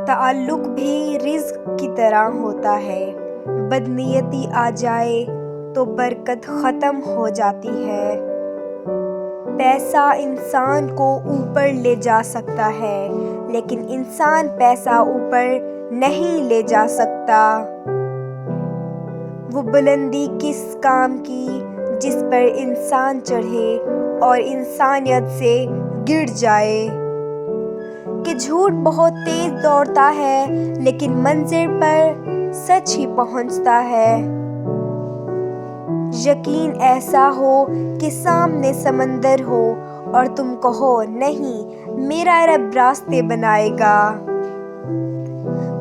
تعلق بھی رزق کی طرح ہوتا ہے، بدنیتی آ جائے تو برکت ختم ہو جاتی ہے۔ پیسہ انسان کو اوپر لے جا سکتا ہے، لیکن انسان پیسہ اوپر نہیں لے جا سکتا۔ وہ بلندی کس کام کی جس پر انسان چڑھے اور انسانیت سے گر جائے؟ کہ جھوٹ بہت تیز دوڑتا ہے لیکن منزل پر سچ ہی پہنچتا ہے۔ یقین ایسا ہو کہ سامنے سمندر ہو اور تم کہو نہیں، میرا رب راستے بنائے گا۔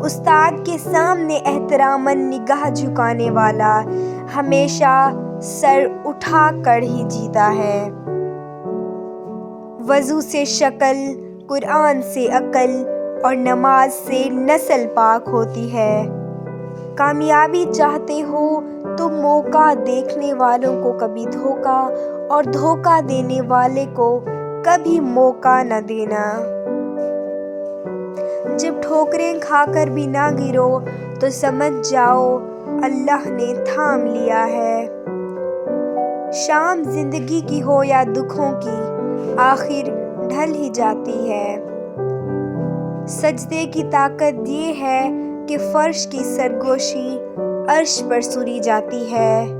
استاد کے سامنے احتراماً نگاہ جھکانے والا ہمیشہ سر اٹھا کر ہی جیتا ہے۔ وضو سے شکل، قرآن سے عقل اور نماز سے نسل پاک ہوتی ہے۔ کامیابی چاہتے ہو تو موقع دیکھنے والوں کو کبھی دھوکا اور دھوکا دینے والے کو کبھی موقع نہ دینا۔ جب ٹھوکریں کھا کر بھی نہ گرو تو سمجھ جاؤ اللہ نے تھام لیا ہے۔ شام زندگی کی ہو یا دکھوں کی، آخر ڈھل ہی جاتی ہے۔ سجدے کی طاقت یہ ہے کہ فرش کی سرگوشی عرش پر سنی جاتی ہے۔